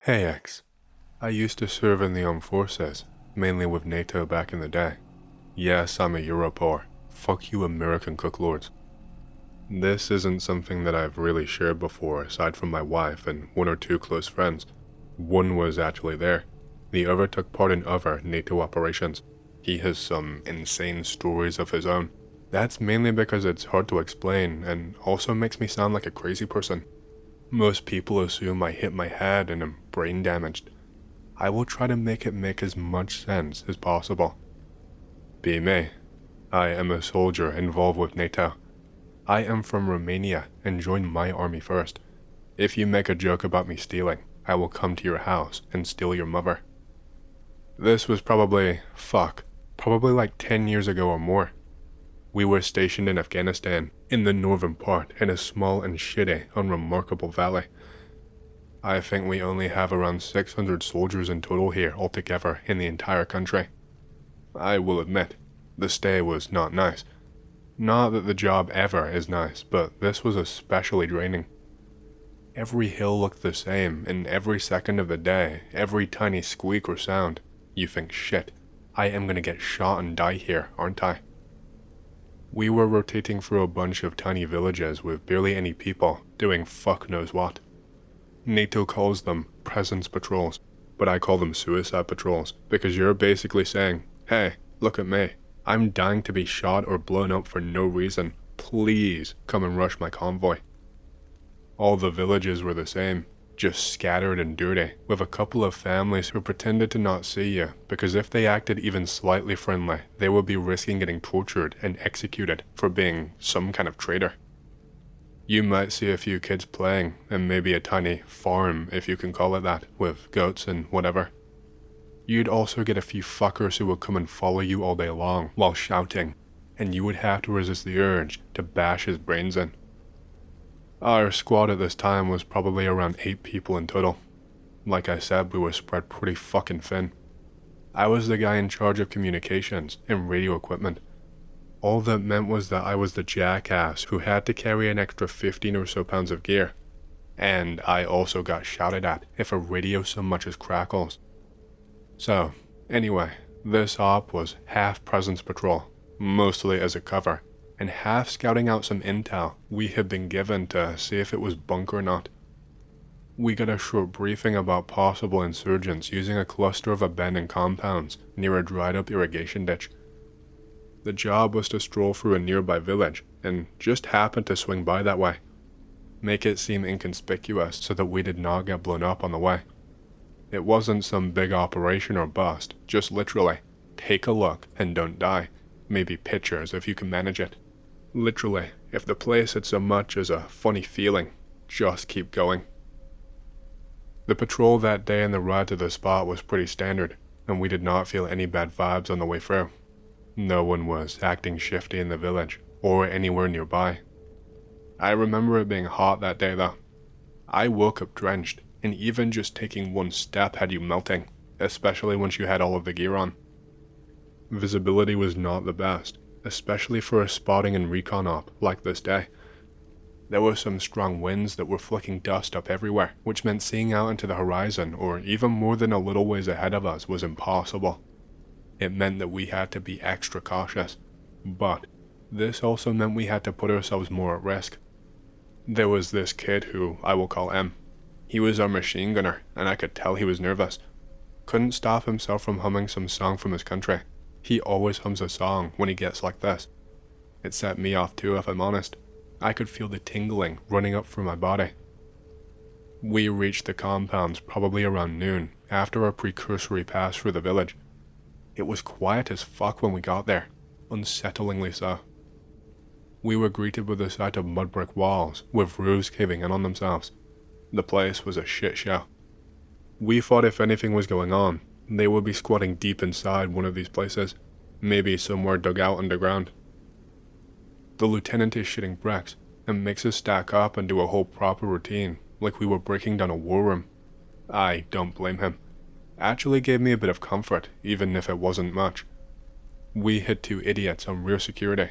Hey X, I used to serve in the armed forces, mainly with NATO back in the day. Yes, I'm a Europor. Fuck you American cooklords. This isn't something that I've really shared before aside from my wife and one or two close friends. One was actually there. The other took part in other NATO operations. He has some insane stories of his own. That's mainly because it's hard to explain and also makes me sound like a crazy person. Most people assume I hit my head and am brain damaged. I will try to make it make as much sense as possible. Be me. I am a soldier involved with NATO. I am from Romania and joined my army first. If you make a joke about me stealing, I will come to your house and steal your mother. This was probably like 10 years ago or more. We were stationed in Afghanistan, in the northern part, in a small and shitty, unremarkable valley. I think we only have around 600 soldiers in total here altogether in the entire country. I will admit, the stay was not nice. Not that the job ever is nice, but this was especially draining. Every hill looked the same, and every second of the day, every tiny squeak or sound, you think, shit, I am gonna get shot and die here, aren't I? We were rotating through a bunch of tiny villages with barely any people, doing fuck knows what. NATO calls them presence patrols, but I call them suicide patrols, because you're basically saying, hey, look at me, I'm dying to be shot or blown up for no reason, please come and rush my convoy. All the villages were the same, just scattered and dirty, with a couple of families who pretended to not see you, because if they acted even slightly friendly, they would be risking getting tortured and executed for being some kind of traitor. You might see a few kids playing, and maybe a tiny farm, if you can call it that, with goats and whatever. You'd also get a few fuckers who would come and follow you all day long, while shouting, and you would have to resist the urge to bash his brains in. Our squad at this time was probably around 8 people in total. Like I said, we were spread pretty fucking thin. I was the guy in charge of communications and radio equipment. All that meant was that I was the jackass who had to carry an extra 15 or so pounds of gear. And I also got shouted at if a radio so much as crackles. So, anyway, this op was half presence patrol, mostly as a cover, and half scouting out some intel we had been given to see if it was bunk or not. We got a short briefing about possible insurgents using a cluster of abandoned compounds near a dried up irrigation ditch. The job was to stroll through a nearby village and just happen to swing by that way. Make it seem inconspicuous so that we did not get blown up on the way. It wasn't some big operation or bust, just literally, take a look and don't die. Maybe pictures if you can manage it. Literally, if the place had so much as a funny feeling, just keep going. The patrol that day and the ride to the spot was pretty standard, and we did not feel any bad vibes on the way through. No one was acting shifty in the village, or anywhere nearby. I remember it being hot that day though. I woke up drenched, and even just taking one step had you melting, especially once you had all of the gear on. Visibility was not the best, especially for a spotting and recon op like this day. There were some strong winds that were flicking dust up everywhere, which meant seeing out into the horizon or even more than a little ways ahead of us was impossible. It meant that we had to be extra cautious, but this also meant we had to put ourselves more at risk. There was this kid who I will call M. He was our machine gunner, and I could tell he was nervous. Couldn't stop himself from humming some song from his country. He always hums a song when he gets like this. It set me off too, if I'm honest. I could feel the tingling running up through my body. We reached the compounds probably around noon, after our precursory pass through the village. It was quiet as fuck when we got there, unsettlingly so. We were greeted with a sight of mud brick walls, with roofs caving in on themselves. The place was a shit show. We thought if anything was going on, they would be squatting deep inside one of these places, maybe somewhere dug out underground. The lieutenant is shitting bricks, and makes us stack up and do a whole proper routine, like we were breaking down a war room. I don't blame him. Actually gave me a bit of comfort, even if it wasn't much. We hit 2 idiots on rear security.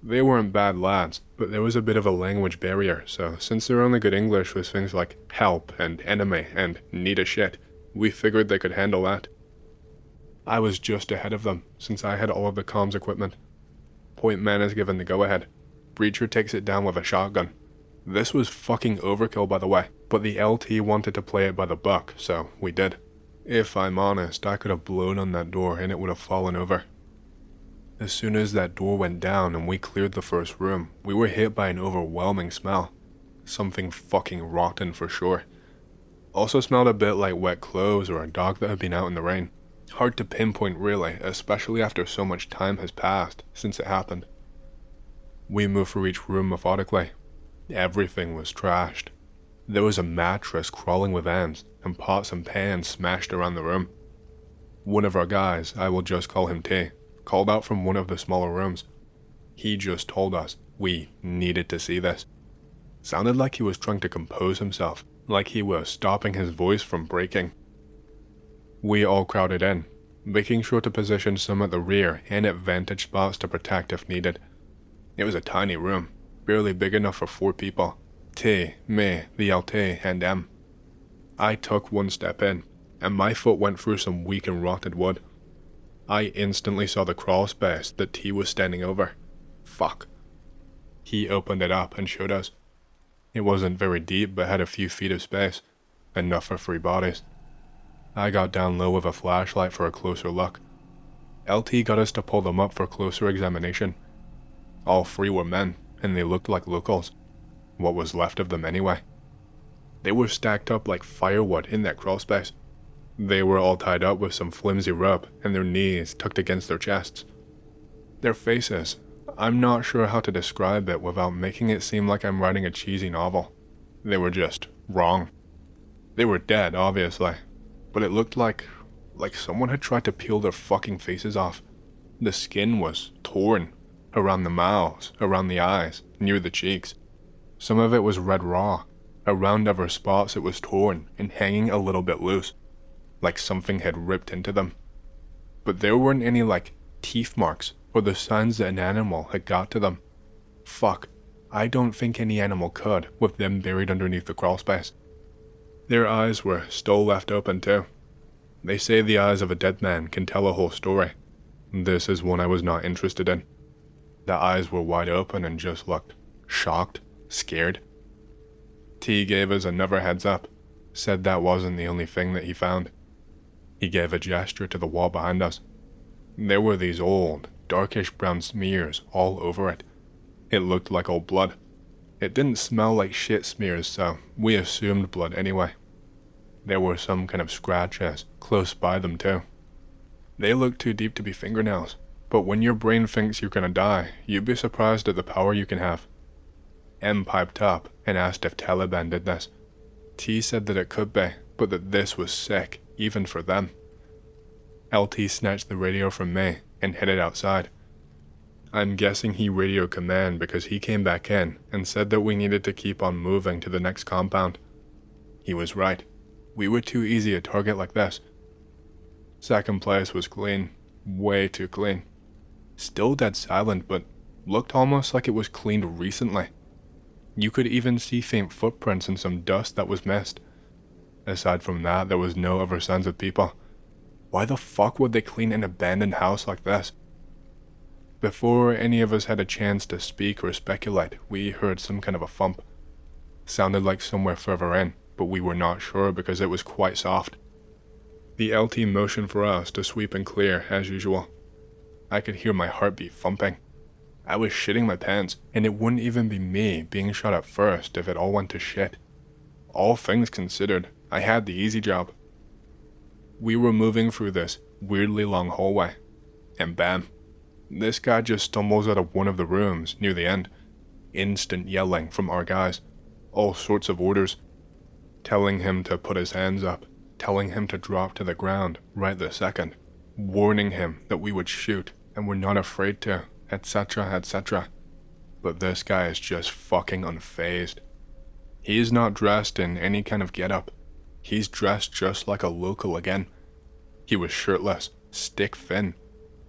They weren't bad lads, but there was a bit of a language barrier, so since their only good English was things like help and enemy and need a shit, we figured they could handle that. I was just ahead of them, since I had all of the comms equipment. Point man is given the go-ahead. Breacher takes it down with a shotgun. This was fucking overkill, by the way, but the LT wanted to play it by the book, so we did. If I'm honest, I could have blown on that door and it would have fallen over. As soon as that door went down and we cleared the first room, we were hit by an overwhelming smell. Something fucking rotten for sure. Also smelled a bit like wet clothes or a dog that had been out in the rain. Hard to pinpoint really, especially after so much time has passed since it happened. We moved through each room methodically. Everything was trashed. There was a mattress crawling with ants and pots and pans smashed around the room. One of our guys, I will just call him T, called out from one of the smaller rooms. He just told us we needed to see this. Sounded like he was trying to compose himself, like he was stopping his voice from breaking. We all crowded in, making sure to position some at the rear and at vantage spots to protect if needed. It was a tiny room, barely big enough for 4 people. T, me, the LT, and M. I took one step in, and my foot went through some weak and rotted wood. I instantly saw the crawl space that T was standing over. Fuck. He opened it up and showed us. It wasn't very deep but had a few feet of space, enough for 3 bodies. I got down low with a flashlight for a closer look. LT got us to pull them up for closer examination. All 3 were men, and they looked like locals. What was left of them anyway. They were stacked up like firewood in that crawl space. They were all tied up with some flimsy rope and their knees tucked against their chests. Their faces, I'm not sure how to describe it without making it seem like I'm writing a cheesy novel. They were just wrong. They were dead, obviously, but it looked like someone had tried to peel their fucking faces off. The skin was torn, around the mouths, around the eyes, near the cheeks. Some of it was red raw. Around other spots it was torn and hanging a little bit loose, like something had ripped into them. But there weren't any teeth marks or the signs that an animal had got to them. Fuck, I don't think any animal could with them buried underneath the crawl space. Their eyes were still left open too. They say the eyes of a dead man can tell a whole story. This is one I was not interested in. The eyes were wide open and just looked shocked, scared. T gave us another heads up, said that wasn't the only thing that he found. He gave a gesture to the wall behind us. There were these old, darkish brown smears all over it. It looked like old blood. It didn't smell like shit smears, so we assumed blood anyway. There were some kind of scratches close by them too. They looked too deep to be fingernails, but when your brain thinks you're gonna die, you'd be surprised at the power you can have. M piped up and asked if Taliban did this. T said that it could be, but that this was sick, even for them. LT snatched the radio from me and headed outside. I'm guessing he radioed command because he came back in and said that we needed to keep on moving to the next compound. He was right. We were too easy a target like this. Second place was clean. Way too clean. Still dead silent, but looked almost like it was cleaned recently. You could even see faint footprints and some dust that was missed. Aside from that, there was no other signs of people. Why the fuck would they clean an abandoned house like this? Before any of us had a chance to speak or speculate, we heard some kind of a thump. Sounded like somewhere further in, but we were not sure because it was quite soft. The LT motioned for us to sweep and clear as usual. I could hear my heartbeat thumping. I was shitting my pants, and it wouldn't even be me being shot at first if it all went to shit. All things considered, I had the easy job. We were moving through this weirdly long hallway, and bam, this guy just stumbles out of one of the rooms near the end. Instant yelling from our guys, all sorts of orders, telling him to put his hands up, telling him to drop to the ground right this second, warning him that we would shoot and we're not afraid to, etc, etc. But this guy is just fucking unfazed. He is not dressed in any kind of getup. He's dressed just like a local again. He was shirtless, stick thin.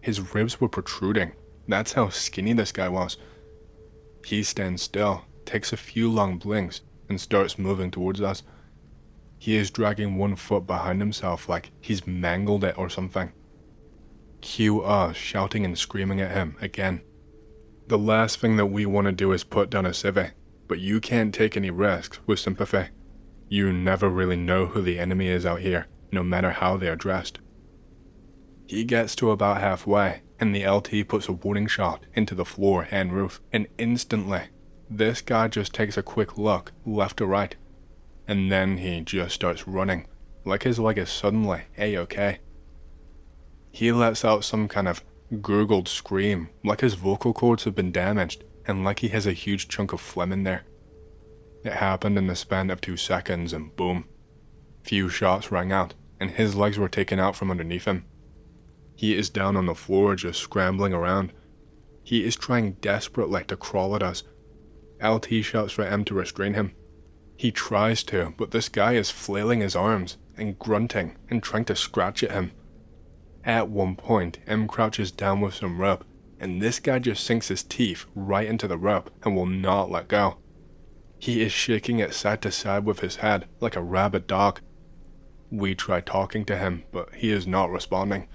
His ribs were protruding. That's how skinny this guy was. He stands still, takes a few long blinks, and starts moving towards us. He is dragging one foot behind himself like he's mangled it or something. Cue us shouting and screaming at him again. The last thing that we want to do is put down a civvy, but you can't take any risks with sympathy. You never really know who the enemy is out here, no matter how they are dressed. He gets to about halfway, and the LT puts a warning shot into the floor and roof, and instantly, this guy just takes a quick look left to right, and then he just starts running, like his leg is suddenly A-okay. He lets out some kind of gurgled scream, like his vocal cords have been damaged, and like he has a huge chunk of phlegm in there. It happened in the span of 2 seconds, and boom. Few shots rang out, and his legs were taken out from underneath him. He is down on the floor just scrambling around. He is trying desperately to crawl at us. LT shouts for M to restrain him. He tries to, but this guy is flailing his arms and grunting and trying to scratch at him. At one point, M crouches down with some rope, and this guy just sinks his teeth right into the rope and will not let go. He is shaking it side to side with his head like a rabid dog. We try talking to him, but he is not responding.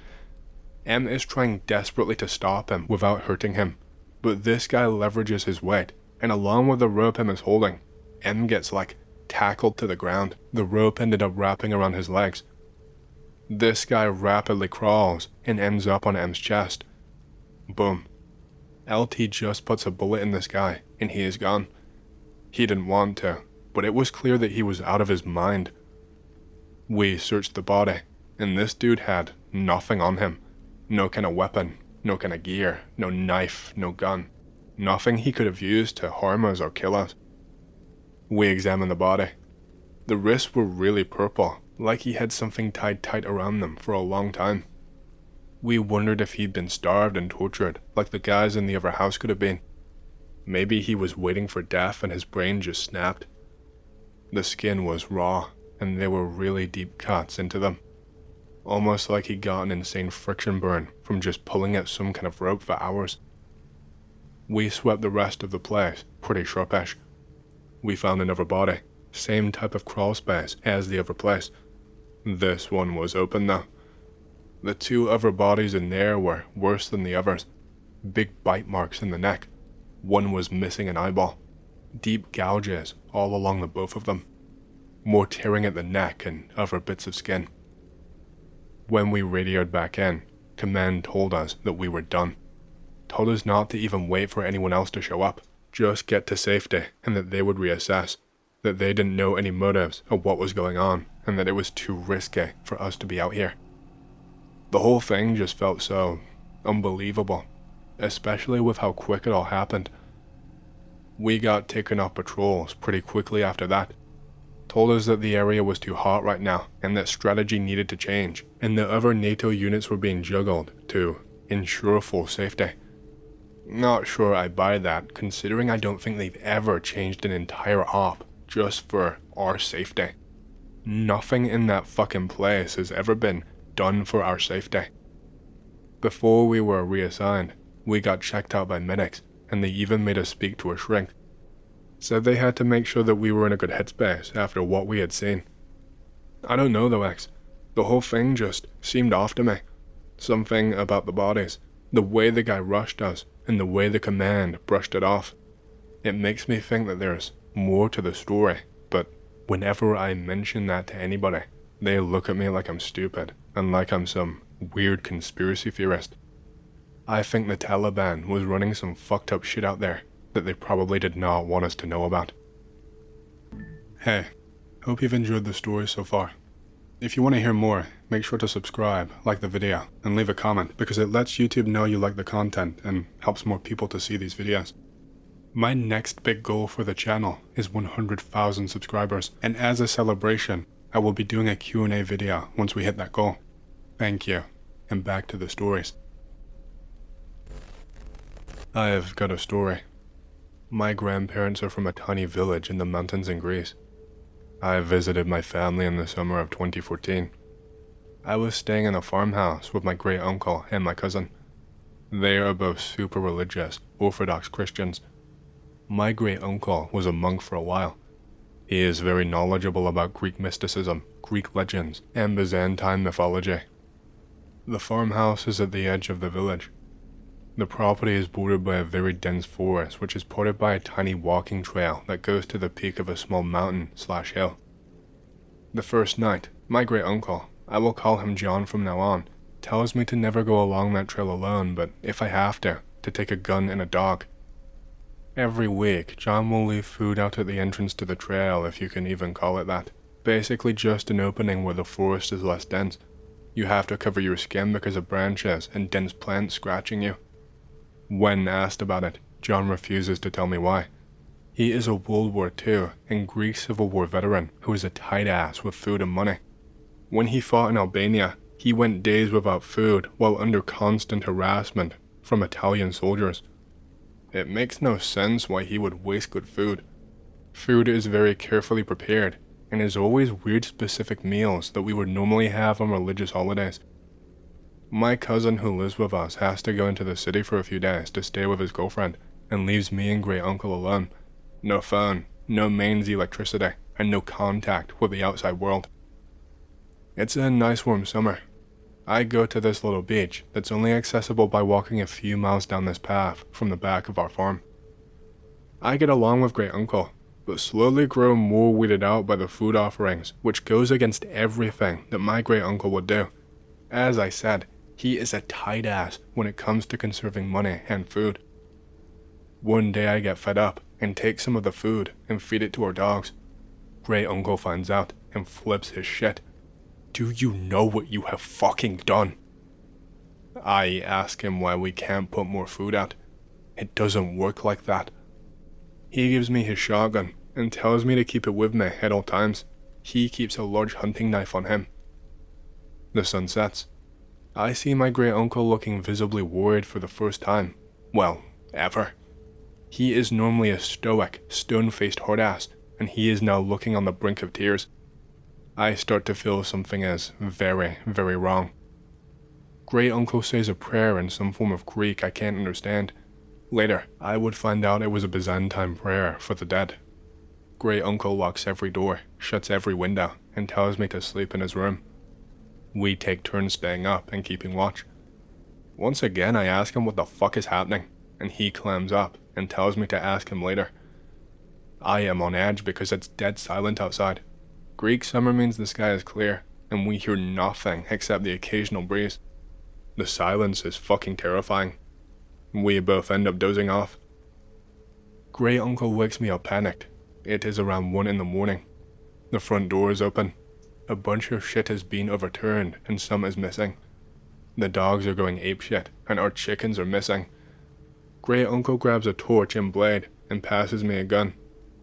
M is trying desperately to stop him without hurting him, but this guy leverages his weight, and along with the rope M is holding, M gets tackled to the ground. The rope ended up wrapping around his legs. This guy rapidly crawls and ends up on M's chest. Boom. LT just puts a bullet in this guy, and he is gone. He didn't want to, but it was clear that he was out of his mind. We searched the body, and this dude had nothing on him. No kind of weapon, no kind of gear, no knife, no gun. Nothing he could have used to harm us or kill us. We examined the body. The wrists were really purple, like he had something tied tight around them for a long time. We wondered if he'd been starved and tortured, like the guys in the other house could have been. Maybe he was waiting for death and his brain just snapped. The skin was raw, and there were really deep cuts into them. Almost like he got an insane friction burn from just pulling at some kind of rope for hours. We swept the rest of the place, pretty sharpish. We found another body, same type of crawl space as the other place. This one was open though. The 2 other bodies in there were worse than the others. Big bite marks in the neck. One was missing an eyeball. Deep gouges all along the both of them. More tearing at the neck and other bits of skin. When we radioed back in, command told us that we were done. Told us not to even wait for anyone else to show up. Just get to safety, and that they would reassess. That they didn't know any motives of what was going on, and that it was too risky for us to be out here. The whole thing just felt so unbelievable, especially with how quick it all happened. We got taken off patrols pretty quickly after that. Told us that the area was too hot right now, and that strategy needed to change, and that other NATO units were being juggled to ensure full safety. Not sure I buy that, considering I don't think they've ever changed an entire op just for our safety. Nothing in that fucking place has ever been done for our safety. Before we were reassigned, we got checked out by medics, and they even made us speak to a shrink. Said they had to make sure that we were in a good headspace after what we had seen. I don't know though, X. The whole thing just seemed off to me. Something about the bodies, the way the guy rushed us, and the way the command brushed it off. It makes me think that there's more to the story, but whenever I mention that to anybody, they look at me like I'm stupid, and like I'm some weird conspiracy theorist. I think the Taliban was running some fucked up shit out there that they probably did not want us to know about. Hey, hope you've enjoyed the story so far. If you want to hear more, make sure to subscribe, like the video, and leave a comment because it lets YouTube know you like the content and helps more people to see these videos. My next big goal for the channel is 100,000 subscribers, and as a celebration, I will be doing a Q&A video once we hit that goal. Thank you, and back to the stories. I've got a story. My grandparents are from a tiny village in the mountains in Greece. I visited my family in the summer of 2014. I was staying in a farmhouse with my great uncle and my cousin. They are both super religious, Orthodox Christians. My great-uncle was a monk for a while. He is very knowledgeable about Greek mysticism, Greek legends, and Byzantine mythology. The farmhouse is at the edge of the village. The property is bordered by a very dense forest, which is parted by a tiny walking trail that goes to the peak of a small mountain/hill. The first night, my great-uncle, I will call him John from now on, tells me to never go along that trail alone, but if I have to take a gun and a dog. Every week, John will leave food out at the entrance to the trail, if you can even call it that. Basically just an opening where the forest is less dense. You have to cover your skin because of branches and dense plants scratching you. When asked about it, John refuses to tell me why. He is a World War II and Greek Civil War veteran who is a tight ass with food and money. When he fought in Albania, he went days without food while under constant harassment from Italian soldiers. It makes no sense why he would waste good food. Food is very carefully prepared and is always weird specific meals that we would normally have on religious holidays. My cousin who lives with us has to go into the city for a few days to stay with his girlfriend and leaves me and great-uncle alone. No phone, no mains electricity, and no contact with the outside world. It's a nice warm summer. I go to this little beach that's only accessible by walking a few miles down this path from the back of our farm. I get along with great-uncle, but slowly grow more weirded out by the food offerings, which goes against everything that my great-uncle would do. As I said, he is a tight ass when it comes to conserving money and food. One day I get fed up and take some of the food and feed it to our dogs. Great-uncle finds out and flips his shit. Do you know what you have fucking done? I ask him why we can't put more food out. It doesn't work like that. He gives me his shotgun and tells me to keep it with me at all times. He keeps a large hunting knife on him. The sun sets. I see my great-uncle looking visibly worried for the first time. Well, ever. He is normally a stoic, stone-faced hard-ass, and he is now looking on the brink of tears. I start to feel something is very, very wrong. Great-uncle says a prayer in some form of Greek I can't understand. Later, I would find out it was a Byzantine prayer for the dead. Great-uncle locks every door, shuts every window, and tells me to sleep in his room. We take turns staying up and keeping watch. Once again, I ask him what the fuck is happening, and he clams up and tells me to ask him later. I am on edge because it's dead silent outside. Greek summer means the sky is clear, and we hear nothing except the occasional breeze. The silence is fucking terrifying. We both end up dozing off. Great-uncle wakes me up panicked. It is around 1 in the morning. The front door is open. A bunch of shit has been overturned and some is missing. The dogs are going apeshit and our chickens are missing. Great-uncle grabs a torch and blade and passes me a gun.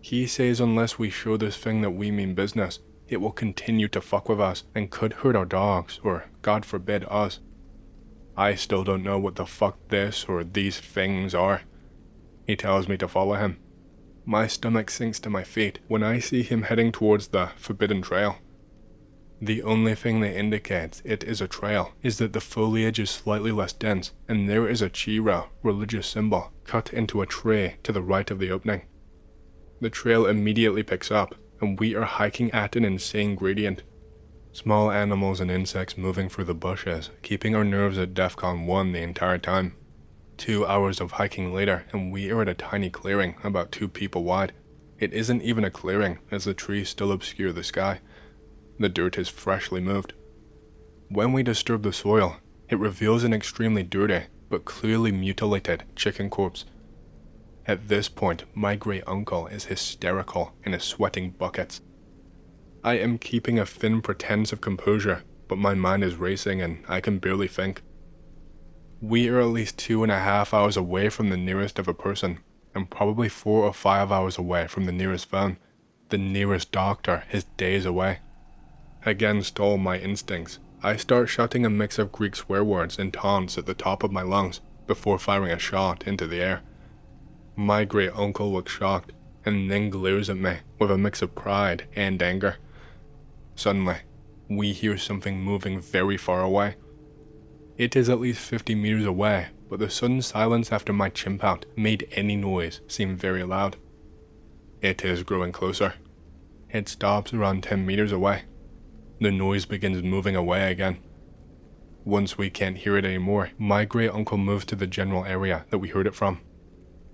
He says unless we show this thing that we mean business, it will continue to fuck with us and could hurt our dogs or, God forbid, us. I still don't know what the fuck this or these things are. He tells me to follow him. My stomach sinks to my feet when I see him heading towards the forbidden trail. The only thing that indicates it is a trail is that the foliage is slightly less dense and there is a chiro, religious symbol, cut into a tree to the right of the opening. The trail immediately picks up and we are hiking at an insane gradient. Small animals and insects moving through the bushes, keeping our nerves at DEFCON 1 the entire time. 2 hours of hiking later and we are at a tiny clearing about 2 people wide. It isn't even a clearing as the trees still obscure the sky. The dirt is freshly moved. When we disturb the soil, it reveals an extremely dirty but clearly mutilated chicken corpse. At this point, my great-uncle is hysterical and is sweating buckets. I am keeping a thin pretense of composure, but my mind is racing and I can barely think. We are at least 2.5 hours away from the nearest of a person, and probably 4 or 5 hours away from the nearest phone. The nearest doctor is days away. Against all my instincts, I start shouting a mix of Greek swear words and taunts at the top of my lungs before firing a shot into the air. My great-uncle looks shocked and then glares at me with a mix of pride and anger. Suddenly, we hear something moving very far away. It is at least 50 meters away, but the sudden silence after my chimp out made any noise seem very loud. It is growing closer. It stops around 10 meters away. The noise begins moving away again. Once we can't hear it anymore, my great uncle moves to the general area that we heard it from.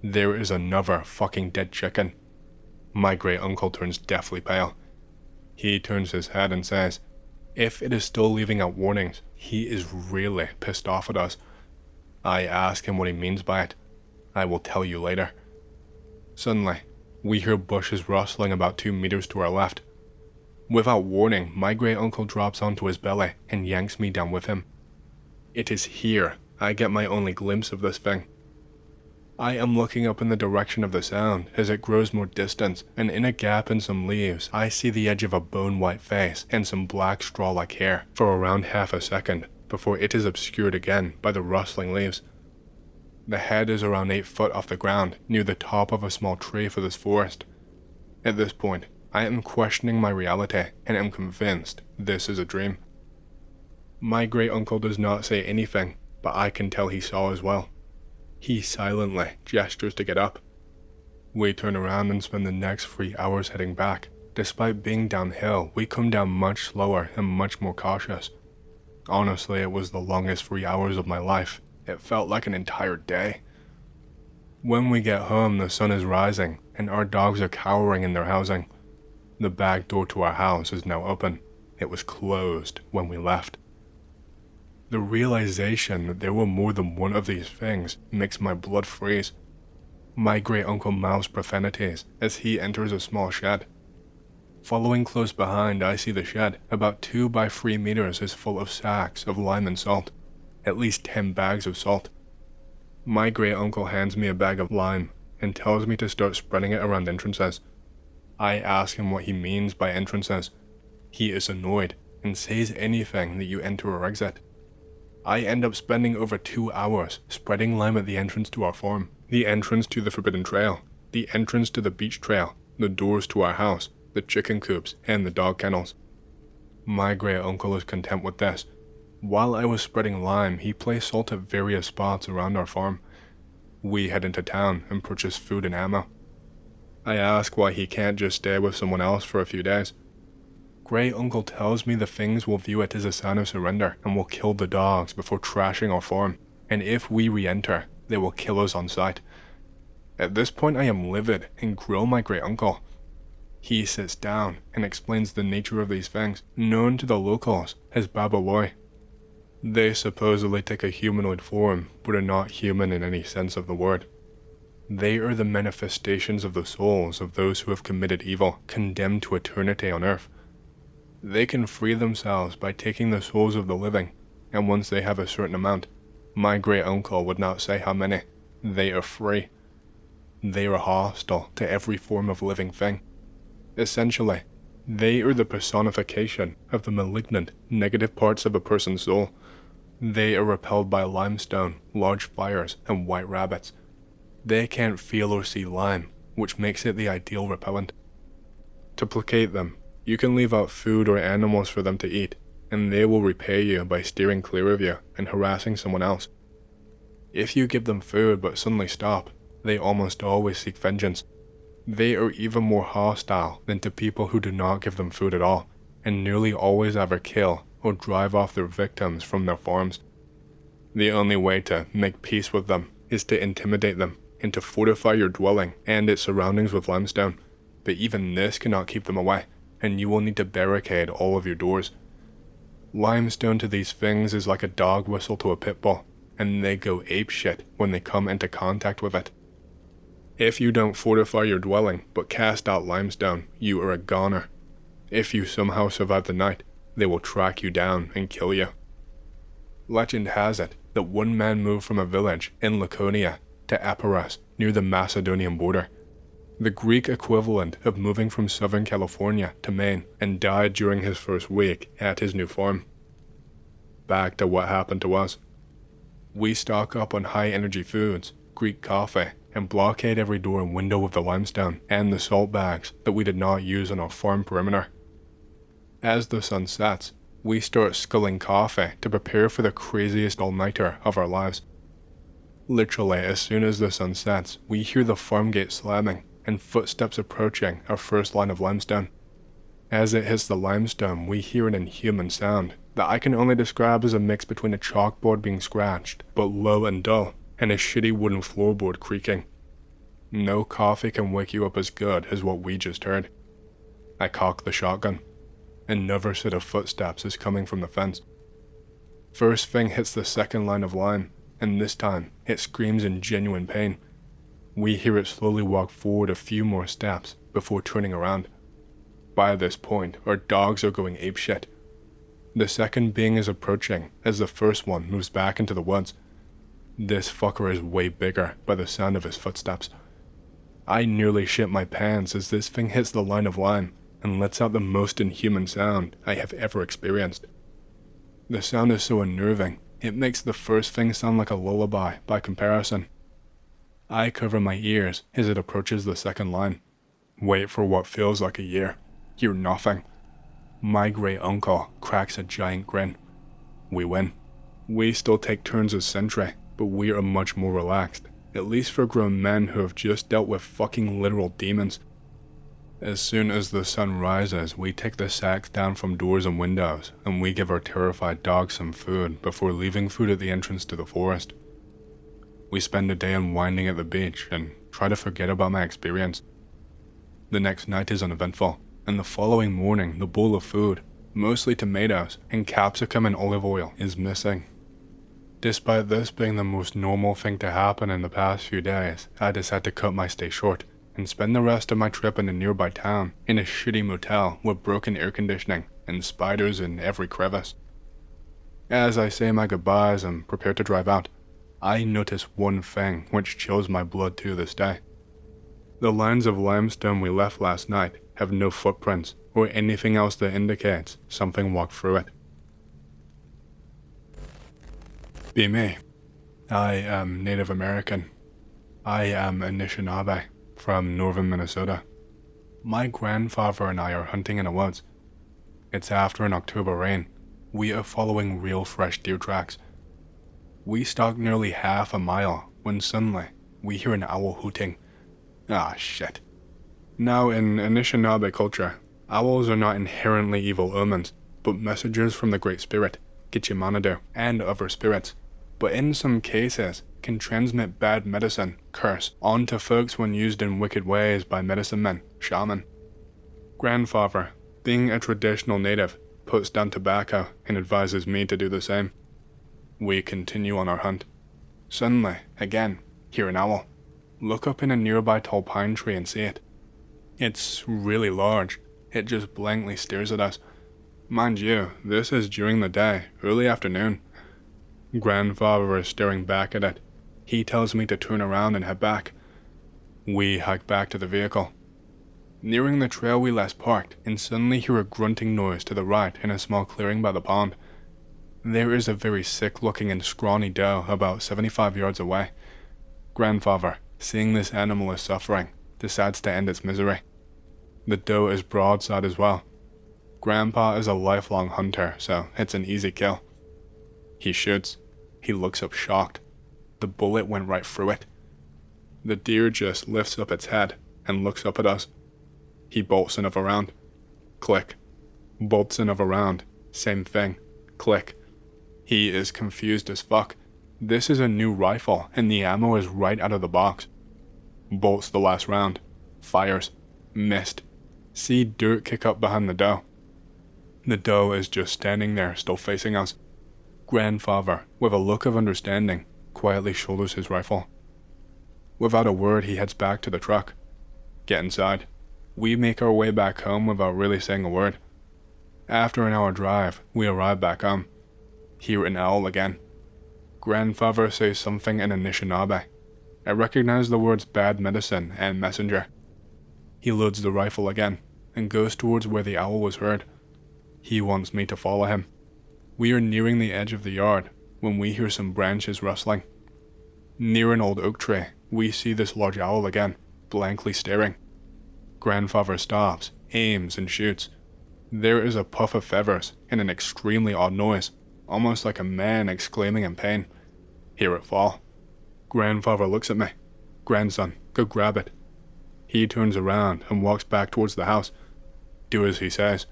There is another fucking dead chicken. My great uncle turns deathly pale. He turns his head and says, if it is still leaving out warnings, he is really pissed off at us. I ask him what he means by it. I will tell you later. Suddenly, we hear bushes rustling about 2 meters to our left. Without warning, my great uncle drops onto his belly and yanks me down with him. It is here I get my only glimpse of this thing. I am looking up in the direction of the sound as it grows more distant, and in a gap in some leaves, I see the edge of a bone-white face and some black straw-like hair for around half a second before it is obscured again by the rustling leaves. The head is around 8 foot off the ground near the top of a small tree for this forest. At this point, I am questioning my reality and am convinced this is a dream. My great uncle does not say anything, but I can tell he saw as well. He silently gestures to get up. We turn around and spend the next 3 hours heading back. Despite being downhill, we come down much slower and much more cautious. Honestly, it was the longest 3 hours of my life. It felt like an entire day. When we get home, the sun is rising, and our dogs are cowering in their housing. The back door to our house is now open. It was closed when we left. The realization that there were more than one of these things makes my blood freeze. My great uncle mouths profanities as he enters a small shed. Following close behind, I see the shed, about 2 by 3 meters, is full of sacks of lime and salt. At least 10 bags of salt. My great uncle hands me a bag of lime and tells me to start spreading it around entrances. I ask him what he means by entrances. He is annoyed and says anything that you enter or exit. I end up spending over 2 hours spreading lime at the entrance to our farm, the entrance to the Forbidden Trail, the entrance to the beach trail, the doors to our house, the chicken coops, and the dog kennels. My great uncle is content with this. While I was spreading lime, he placed salt at various spots around our farm. We head into town and purchase food and ammo. I ask why he can't just stay with someone else for a few days. Great uncle tells me the things will view it as a sign of surrender and will kill the dogs before trashing our farm, and if we re-enter, they will kill us on sight. At this point I am livid and grill my great uncle. He sits down and explains the nature of these things, known to the locals as Babouloi. They supposedly take a humanoid form, but are not human in any sense of the word. They are the manifestations of the souls of those who have committed evil, condemned to eternity on earth. They can free themselves by taking the souls of the living, and once they have a certain amount, my great uncle would not say how many, they are free. They are hostile to every form of living thing. Essentially, they are the personification of the malignant, negative parts of a person's soul. They are repelled by limestone, large fires, and white rabbits. They can't feel or see lime, which makes it the ideal repellent. To placate them, you can leave out food or animals for them to eat, and they will repay you by steering clear of you and harassing someone else. If you give them food but suddenly stop, they almost always seek vengeance. They are even more hostile than to people who do not give them food at all, and nearly always either kill or drive off their victims from their farms. The only way to make peace with them is to intimidate them and to fortify your dwelling and its surroundings with limestone, but even this cannot keep them away, and you will need to barricade all of your doors. Limestone to these things is like a dog whistle to a pit bull, and they go apeshit when they come into contact with it. If you don't fortify your dwelling but cast out limestone, you are a goner. If you somehow survive the night, they will track you down and kill you. Legend has it that one man moved from a village in Laconia to Epirus near the Macedonian border, the Greek equivalent of moving from Southern California to Maine, and died during his first week at his new farm. Back to what happened to us. We stock up on high-energy foods, Greek coffee, and blockade every door and window with the limestone and the salt bags that we did not use on our farm perimeter. As the sun sets, we start sculling coffee to prepare for the craziest all-nighter of our lives. Literally, as soon as the sun sets, we hear the farm gate slamming and footsteps approaching our first line of limestone. As it hits the limestone, we hear an inhuman sound that I can only describe as a mix between a chalkboard being scratched, but low and dull, and a shitty wooden floorboard creaking. No coffee can wake you up as good as what we just heard. I cock the shotgun. Another set of footsteps is coming from the fence. First thing hits the second line of lime, and this time it screams in genuine pain. We hear it slowly walk forward a few more steps before turning around. By this point, our dogs are going apeshit. The second being is approaching as the first one moves back into the woods. This fucker is way bigger by the sound of his footsteps. I nearly shit my pants as this thing hits the line of lime and lets out the most inhuman sound I have ever experienced. The sound is so unnerving, it makes the first thing sound like a lullaby by comparison. I cover my ears as it approaches the second line. Wait for what feels like a year. Hear nothing. My great uncle cracks a giant grin. We win. We still take turns as sentry, but we are much more relaxed, at least for grown men who have just dealt with fucking literal demons. As soon as the sun rises, we take the sacks down from doors and windows, and we give our terrified dogs some food before leaving food at the entrance to the forest. We spend a day unwinding at the beach and try to forget about my experience. The next night is uneventful, and the following morning the bowl of food, mostly tomatoes and capsicum and olive oil, is missing. Despite this being the most normal thing to happen in the past few days, I decide to cut my stay short and spend the rest of my trip in a nearby town in a shitty motel with broken air conditioning and spiders in every crevice. As I say my goodbyes and prepare to drive out, I notice one thing which chills my blood to this day. The lines of limestone we left last night have no footprints or anything else that indicates something walked through it. Be me. I am Native American. I am Anishinaabe from northern Minnesota. My grandfather and I are hunting in the woods. It's after an October rain. We are following real fresh deer tracks. We stalk nearly half a mile when suddenly we hear an owl hooting. Ah, shit. Now, in Anishinaabe culture, owls are not inherently evil omens, but messengers from the Great Spirit, Gitchimanadu, and other spirits, but in some cases can transmit bad medicine, curse, onto folks when used in wicked ways by medicine men, shaman. Grandfather, being a traditional native, puts down tobacco and advises me to do the same. We continue on our hunt. Suddenly, again, hear an owl. Look up in a nearby tall pine tree and see it. It's really large. It just blankly stares at us. Mind you, this is during the day, early afternoon. Grandfather is staring back at it. He tells me to turn around and head back. We hike back to the vehicle. Nearing the trail we last parked, and suddenly hear a grunting noise to the right in a small clearing by the pond. There is a very sick-looking and scrawny doe about 75 yards away. Grandfather, seeing this animal is suffering, decides to end its misery. The doe is broadside as well. Grandpa is a lifelong hunter, so it's an easy kill. He shoots. He looks up shocked. The bullet went right through it. The deer just lifts up its head and looks up at us. He bolts another round. Click. Bolts another round. Same thing. Click. He is confused as fuck. This is a new rifle and the ammo is right out of the box. Bolts the last round. Fires. Missed. See dirt kick up behind the doe. The doe is just standing there, still facing us. Grandfather, with a look of understanding, quietly shoulders his rifle. Without a word, he heads back to the truck. Get inside. We make our way back home without really saying a word. After an hour drive, we arrive back home. Hear an owl again. Grandfather says something in Anishinaabe. I recognize the words bad medicine and messenger. He loads the rifle again and goes towards where the owl was heard. He wants me to follow him. We are nearing the edge of the yard when we hear some branches rustling. Near an old oak tree, we see this large owl again, blankly staring. Grandfather stops, aims, and shoots. There is a puff of feathers and an extremely odd noise, almost like a man exclaiming in pain. Hear it fall. Grandfather looks at me. Grandson, go grab it. He turns around and walks back towards the house. Do as he says.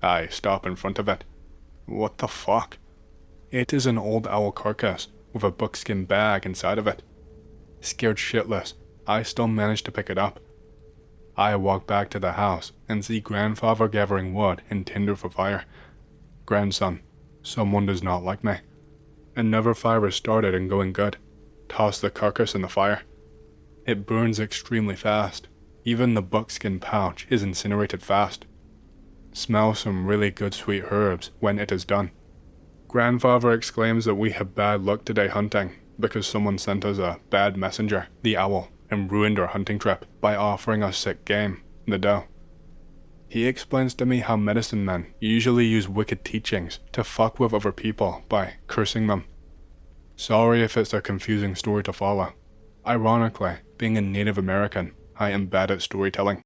I stop in front of it. What the fuck? It is an old owl carcass with a buckskin bag inside of it. Scared shitless, I still manage to pick it up. I walk back to the house and see grandfather gathering wood and tinder for fire. Grandson, someone does not like me. Another fire is started and going good. Toss the carcass in the fire. It burns extremely fast. Even the buckskin pouch is incinerated fast. Smell some really good sweet herbs when it is done. Grandfather exclaims that we have bad luck today hunting because someone sent us a bad messenger, the owl, and ruined our hunting trip by offering us sick game, the doe. He explains to me how medicine men usually use wicked teachings to fuck with other people by cursing them. Sorry if it's a confusing story to follow. Ironically, being a Native American, I am bad at storytelling.